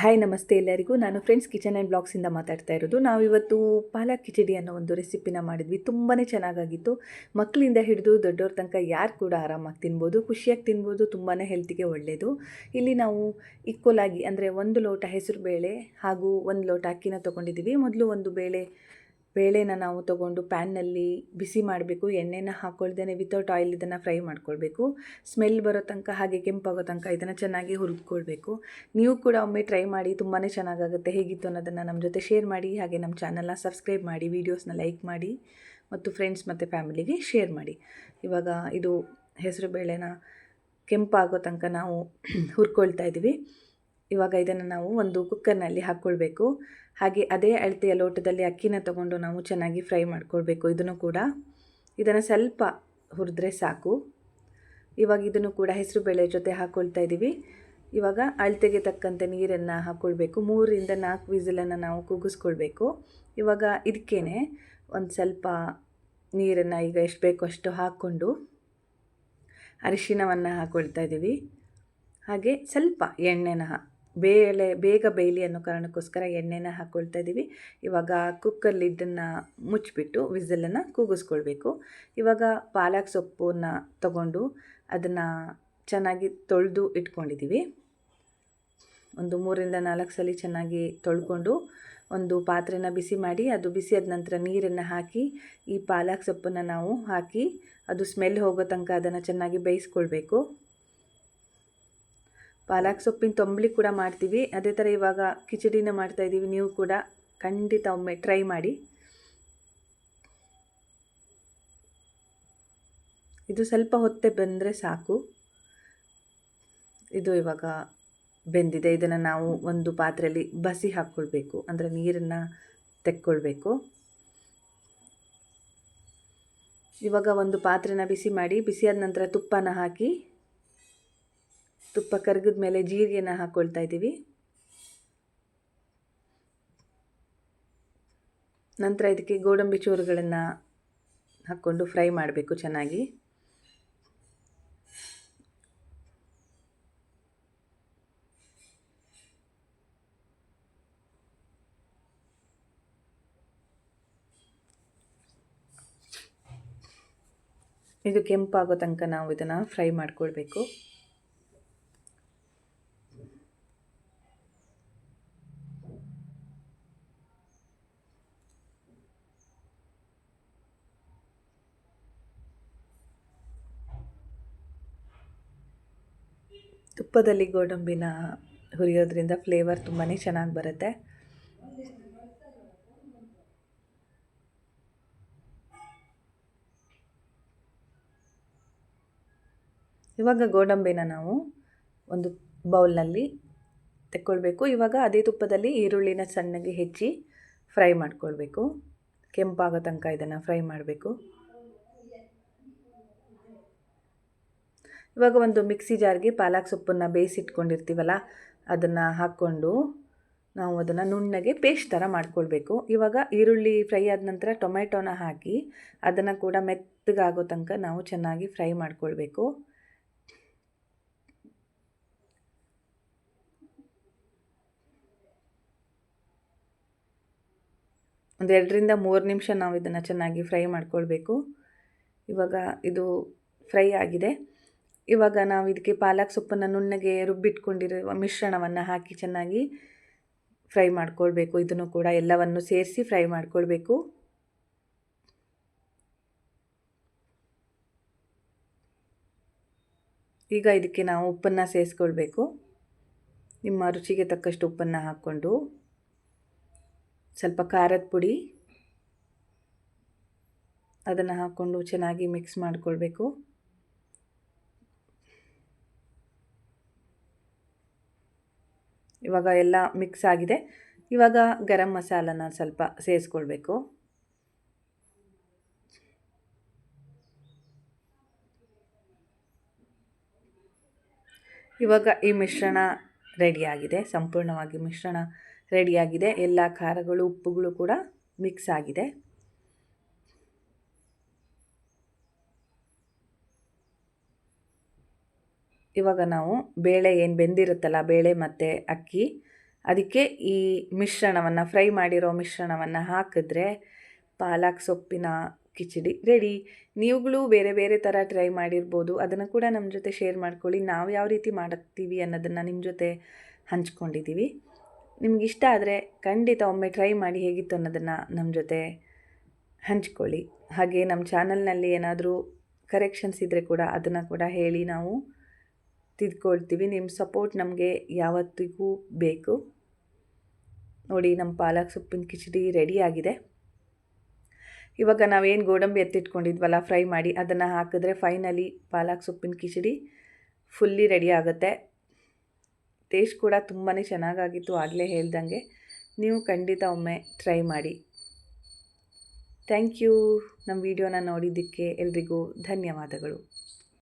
Hi ನಮಸ್ತೆ ಎಲ್ಲರಿಗೂ. ನಾನು ಫ್ರೆಂಡ್ಸ್ ಕಿಚನ್ ಆ್ಯಂಡ್ ಬ್ಲಾಗ್ಸಿಂದ ಮಾತಾಡ್ತಾ ಇರೋದು. ನಾವಿವತ್ತು ಪಾಲಕ್ ಕಿಚಡಿ ಅನ್ನೋ ಒಂದು ರೆಸಿಪಿನ ಮಾಡಿದ್ವಿ. ತುಂಬಾ ಚೆನ್ನಾಗಾಗಿತ್ತು. ಮಕ್ಕಳಿಂದ ಹಿಡಿದು ದೊಡ್ಡವ್ರ ತನಕ ಯಾರು ಕೂಡ ಆರಾಮಾಗಿ ತಿನ್ಬೋದು, ಖುಷಿಯಾಗಿ ತಿನ್ಬೋದು, ತುಂಬಾ ಹೆಲ್ತಿಗೆ ಒಳ್ಳೆಯದು. ಇಲ್ಲಿ ನಾವು ಈಕ್ವಲ್ ಆಗಿ ಅಂದರೆ 1 ಲೋಟ ಹೆಸರು ಬೇಳೆ ಹಾಗೂ 1 ಲೋಟ ಅಕ್ಕಿನ ತೊಗೊಂಡಿದ್ದೀವಿ. ಮೊದಲು ಒಂದು ಬೇಳೆನ ನಾವು ತೊಗೊಂಡು ಪ್ಯಾನ್ನಲ್ಲಿ ಬಿಸಿ ಮಾಡಬೇಕು. ಎಣ್ಣೆನ ಹಾಕ್ಕೊಳ್ದೇ ವಿತೌಟ್ ಆಯಿಲ್ ಇದನ್ನು ಫ್ರೈ ಮಾಡ್ಕೊಳ್ಬೇಕು. ಸ್ಮೆಲ್ ಬರೋ ತನಕ ಹಾಗೆ ಕೆಂಪಾಗೋ ತನಕ ಇದನ್ನು ಚೆನ್ನಾಗಿ ಹುರಿದ್ಕೊಳ್ಬೇಕು. ನೀವು ಕೂಡ ಒಮ್ಮೆ ಟ್ರೈ ಮಾಡಿ, ತುಂಬಾ ಚೆನ್ನಾಗಾಗುತ್ತೆ. ಹೇಗಿತ್ತು ಅನ್ನೋದನ್ನು ನಮ್ಮ ಜೊತೆ ಶೇರ್ ಮಾಡಿ. ಹಾಗೆ ನಮ್ಮ ಚಾನಲ್ನ ಸಬ್ಸ್ಕ್ರೈಬ್ ಮಾಡಿ, ವೀಡಿಯೋಸ್ನ ಲೈಕ್ ಮಾಡಿ ಮತ್ತು ಫ್ರೆಂಡ್ಸ್ ಮತ್ತು ಫ್ಯಾಮಿಲಿಗೆ ಶೇರ್ ಮಾಡಿ. ಇವಾಗ ಇದು ಹೆಸರು ಬೇಳೆನ ಕೆಂಪಾಗೋ ತನಕ ನಾವು ಹುರ್ಕೊಳ್ತಾ ಇದ್ದೀವಿ. ಇವಾಗ ಇದನ್ನು ನಾವು ಒಂದು ಕುಕ್ಕರ್ನಲ್ಲಿ ಹಾಕ್ಕೊಳ್ಬೇಕು. ಹಾಗೆ ಅದೇ ಅಳತೆಯ ಲೋಟದಲ್ಲಿ ಅಕ್ಕಿನ ತೊಗೊಂಡು ನಾವು ಚೆನ್ನಾಗಿ ಫ್ರೈ ಮಾಡ್ಕೊಳ್ಬೇಕು. ಇದನ್ನು ಸ್ವಲ್ಪ ಹುರಿದ್ರೆ ಸಾಕು. ಇವಾಗ ಇದನ್ನು ಕೂಡ ಹೆಸರು ಬೇಳೆ ಜೊತೆ ಹಾಕ್ಕೊಳ್ತಾ ಇದ್ದೀವಿ. ಇವಾಗ ಅಳತೆಗೆ ತಕ್ಕಂತೆ ನೀರನ್ನು ಹಾಕ್ಕೊಳ್ಬೇಕು. 3ರಿಂದ 4 ವಿಸಿಲನ್ನು ನಾವು ಕೂಗಿಸ್ಕೊಳ್ಬೇಕು. ಇವಾಗ ಇದಕ್ಕೇನೆ ಒಂದು ಸ್ವಲ್ಪ ನೀರನ್ನು ಈಗ ಎಷ್ಟು ಬೇಕೋ ಅಷ್ಟು ಹಾಕ್ಕೊಂಡು ಅರಿಶಿಣವನ್ನು ಹಾಕ್ಕೊಳ್ತಾ ಇದ್ದೀವಿ. ಹಾಗೆ ಸ್ವಲ್ಪ ಎಣ್ಣೆನ ಬೇಗ ಬೇಯಲಿ ಅನ್ನೋ ಕಾರಣಕ್ಕೋಸ್ಕರ ಎಣ್ಣೆನ ಹಾಕ್ಕೊಳ್ತಾ ಇದ್ದೀವಿ. ಇವಾಗ ಕುಕ್ಕರ್ ಲಿಡ್ಡನ್ನು ಮುಚ್ಚಿಬಿಟ್ಟು ವಿಸಲನ್ನು ಕೂಗಿಸ್ಕೊಳ್ಬೇಕು. ಇವಾಗ ಪಾಲಕ್ ಸೊಪ್ಪನ್ನು ತಗೊಂಡು ಅದನ್ನು ಚೆನ್ನಾಗಿ ತೊಳೆದು ಇಟ್ಕೊಂಡಿದ್ದೀವಿ. ಒಂದು 3ರಿಂದ 4 ಸಲ ಚೆನ್ನಾಗಿ ತೊಳ್ಕೊಂಡು ಒಂದು ಪಾತ್ರೆನ ಬಿಸಿ ಮಾಡಿ, ಅದು ಬಿಸಿಯಾದ ನಂತರ ನೀರನ್ನು ಹಾಕಿ ಈ ಪಾಲಕ್ ಸೊಪ್ಪನ್ನು ನಾವು ಹಾಕಿ ಅದು ಸ್ಮೆಲ್ ಹೋಗೋ ತನಕ ಅದನ್ನು ಚೆನ್ನಾಗಿ ಬೇಯಿಸ್ಕೊಳ್ಬೇಕು. ಪಾಲಕ್ ಸೊಪ್ಪಿನ ತಂಬಳಿ ಕೂಡ ಮಾಡ್ತೀವಿ, ಅದೇ ಥರ ಇವಾಗ ಕಿಚಡಿನ ಮಾಡ್ತಾಯಿದ್ದೀವಿ. ನೀವು ಕೂಡ ಖಂಡಿತ ಒಮ್ಮೆ ಟ್ರೈ ಮಾಡಿ. ಇದು ಸ್ವಲ್ಪ ಹೊತ್ತೆ ಬಂದರೆ ಸಾಕು. ಇದು ಇವಾಗ ಬೆಂದಿದೆ. ಇದನ್ನು ನಾವು ಒಂದು ಪಾತ್ರೆಯಲ್ಲಿ ಬಸಿ ಹಾಕ್ಕೊಳ್ಬೇಕು, ಅಂದರೆ ನೀರನ್ನು ತೆಕ್ಕೊಳ್ಬೇಕು. ಇವಾಗ ಒಂದು ಪಾತ್ರೆನ ಬಿಸಿ ಮಾಡಿ, ಬಿಸಿಯಾದ ನಂತರ ತುಪ್ಪನ ಹಾಕಿ, ತುಪ್ಪ ಕರಗಿದ ಮೇಲೆ ಜೀರಿಗೆನ ಹಾಕ್ಕೊಳ್ತಾ ಇದ್ದೀವಿ. ನಂತರ ಇದಕ್ಕೆ ಗೋಡಂಬಿ ಚೂರುಗಳನ್ನು ಹಾಕ್ಕೊಂಡು ಫ್ರೈ ಮಾಡಬೇಕು ಚೆನ್ನಾಗಿ. ಇದು ಕೆಂಪಾಗೋ ತನಕ ನಾವು ಇದನ್ನು ಫ್ರೈ ಮಾಡ್ಕೊಳ್ಬೇಕು. ತುಪ್ಪದಲ್ಲಿ ಗೋಡಂಬಿನ ಹುರಿಯೋದ್ರಿಂದ ಫ್ಲೇವರ್ ತುಂಬಾ ಚೆನ್ನಾಗಿ ಬರುತ್ತೆ. ಇವಾಗ ಗೋಡಂಬಿನ ನಾವು ಒಂದು ಬೌಲ್ನಲ್ಲಿ ತೆಕ್ಕೊಳ್ಬೇಕು. ಇವಾಗ ಅದೇ ತುಪ್ಪದಲ್ಲಿ ಈರುಳ್ಳಿನ ಸಣ್ಣಗೆ ಹೆಚ್ಚಿ ಫ್ರೈ ಮಾಡ್ಕೊಳ್ಬೇಕು. ಕೆಂಪಾಗೋ ತನಕ ಇದನ್ನು ಫ್ರೈ ಮಾಡಬೇಕು. ಇವಾಗ ಒಂದು ಮಿಕ್ಸಿ ಜಾರ್ಗೆ ಪಾಲಕ್ ಸೊಪ್ಪನ್ನು ಬೇಯಿಸಿಟ್ಕೊಂಡಿರ್ತೀವಲ್ಲ ಅದನ್ನು ಹಾಕ್ಕೊಂಡು ನಾವು ಅದನ್ನು ನುಣ್ಣಗೆ ಪೇಸ್ಟ್ ಥರ ಮಾಡ್ಕೊಳ್ಬೇಕು. ಇವಾಗ ಈರುಳ್ಳಿ ಫ್ರೈ ಆದ ನಂತರ ಟೊಮೆಟೊನ ಹಾಕಿ ಅದನ್ನು ಕೂಡ ಮೆತ್ತಗಾಗೋ ತನಕ ನಾವು ಚೆನ್ನಾಗಿ ಫ್ರೈ ಮಾಡ್ಕೊಳ್ಬೇಕು. ಒಂದು 2ರಿಂದ 3 ನಿಮಿಷ ನಾವು ಇದನ್ನು ಚೆನ್ನಾಗಿ ಫ್ರೈ ಮಾಡ್ಕೊಳ್ಬೇಕು. ಇವಾಗ ಇದು ಫ್ರೈ ಆಗಿದೆ. ಇವಾಗ ನಾವು ಇದಕ್ಕೆ ಪಾಲಕ್ ಸೊಪ್ಪನ್ನು ನುಣ್ಣಗೆ ರುಬ್ಬಿಟ್ಕೊಂಡಿರುವ ಮಿಶ್ರಣವನ್ನು ಹಾಕಿ ಚೆನ್ನಾಗಿ ಫ್ರೈ ಮಾಡ್ಕೊಳ್ಬೇಕು. ಇದನ್ನು ಕೂಡ ಎಲ್ಲವನ್ನು ಸೇರಿಸಿ ಫ್ರೈ ಮಾಡ್ಕೊಳ್ಬೇಕು. ಈಗ ಇದಕ್ಕೆ ನಾವು ಉಪ್ಪನ್ನು ಸೇರಿಸ್ಕೊಳ್ಬೇಕು. ನಿಮ್ಮ ರುಚಿಗೆ ತಕ್ಕಷ್ಟು ಉಪ್ಪನ್ನು ಹಾಕ್ಕೊಂಡು ಸ್ವಲ್ಪ ಖಾರದ ಪುಡಿ ಅದನ್ನು ಹಾಕ್ಕೊಂಡು ಚೆನ್ನಾಗಿ ಮಿಕ್ಸ್ ಮಾಡಿಕೊಳ್ಬೇಕು. ಇವಾಗ ಎಲ್ಲ ಮಿಕ್ಸ್ ಆಗಿದೆ. ಇವಾಗ ಗರಂ ಮಸಾಲನ ಸ್ವಲ್ಪ ಸೇರಿಸ್ಕೊಳ್ಬೇಕು. ಇವಾಗ ಈ ಮಿಶ್ರಣ ರೆಡಿಯಾಗಿದೆ. ಸಂಪೂರ್ಣವಾಗಿ ಮಿಶ್ರಣ ರೆಡಿಯಾಗಿದೆ. ಎಲ್ಲ ಖಾರಗಳು ಉಪ್ಪುಗಳು ಕೂಡ ಮಿಕ್ಸ್ ಆಗಿದೆ. ಇವಾಗ ನಾವು ಬೇಳೆ ಏನು ಬೆಂದಿರುತ್ತಲ್ಲ, ಬೇಳೆ ಮತ್ತು ಅಕ್ಕಿ ಅದಕ್ಕೆ ಈ ಮಿಶ್ರಣವನ್ನು ಫ್ರೈ ಮಾಡಿರೋ ಮಿಶ್ರಣವನ್ನು ಹಾಕಿದ್ರೆ ಪಾಲಕ್ ಸೊಪ್ಪಿನ ಕಿಚಡಿ ರೆಡಿ. ನೀವುಗಳು ಬೇರೆ ಬೇರೆ ಥರ ಟ್ರೈ ಮಾಡಿರ್ಬೋದು, ಅದನ್ನು ಕೂಡ ನಮ್ಮ ಜೊತೆ ಶೇರ್ ಮಾಡ್ಕೊಳ್ಳಿ. ನಾವು ಯಾವ ರೀತಿ ಮಾಡ್ತೀವಿ ಅನ್ನೋದನ್ನು ನಿಮ್ಮ ಜೊತೆ ಹಂಚ್ಕೊಂಡಿದ್ದೀವಿ. ನಿಮಗಿಷ್ಟ ಆದರೆ ಖಂಡಿತ ಒಮ್ಮೆ ಟ್ರೈ ಮಾಡಿ ಹೇಗಿತ್ತು ಅನ್ನೋದನ್ನು ನಮ್ಮ ಜೊತೆ ಹಂಚ್ಕೊಳ್ಳಿ. ಹಾಗೆ ನಮ್ಮ ಚಾನಲ್ನಲ್ಲಿ ಏನಾದರೂ ಕರೆಕ್ಷನ್ಸ್ ಇದ್ದರೆ ಕೂಡ ಅದನ್ನು ಕೂಡ ಹೇಳಿ, ನಾವು ತಿದ್ಕೊಳ್ತೀವಿ. ನಿಮ್ಮ ಸಪೋರ್ಟ್ ನಮಗೆ ಯಾವತ್ತಿಗೂ ಬೇಕು. ನೋಡಿ, ನಮ್ಮ ಪಾಲಕ್ ಸೊಪ್ಪಿನ ಕಿಚಡಿ ರೆಡಿಯಾಗಿದೆ. ಇವಾಗ ನಾವೇನು ಗೋಡಂಬಿ ಎತ್ತಿಟ್ಕೊಂಡಿದ್ವಲ್ಲ ಫ್ರೈ ಮಾಡಿ, ಅದನ್ನು ಹಾಕಿದ್ರೆ ಫೈನಲಿ ಪಾಲಕ್ ಸೊಪ್ಪಿನ ಕಿಚಡಿ ಫುಲ್ಲಿ ರೆಡಿ ಆಗುತ್ತೆ. ಟೇಸ್ಟ್ ಕೂಡ ತುಂಬಾ ಚೆನ್ನಾಗಾಗಿತ್ತು, ಆಗಲೇ ಹೇಳ್ದಂಗೆ. ನೀವು ಖಂಡಿತ ಒಮ್ಮೆ ಟ್ರೈ ಮಾಡಿ. Thank you. ನಮ್ಮ ವಿಡಿಯೋನ ನೋಡಿದ್ದಕ್ಕೆ ಎಲ್ರಿಗೂ ಧನ್ಯವಾದಗಳು.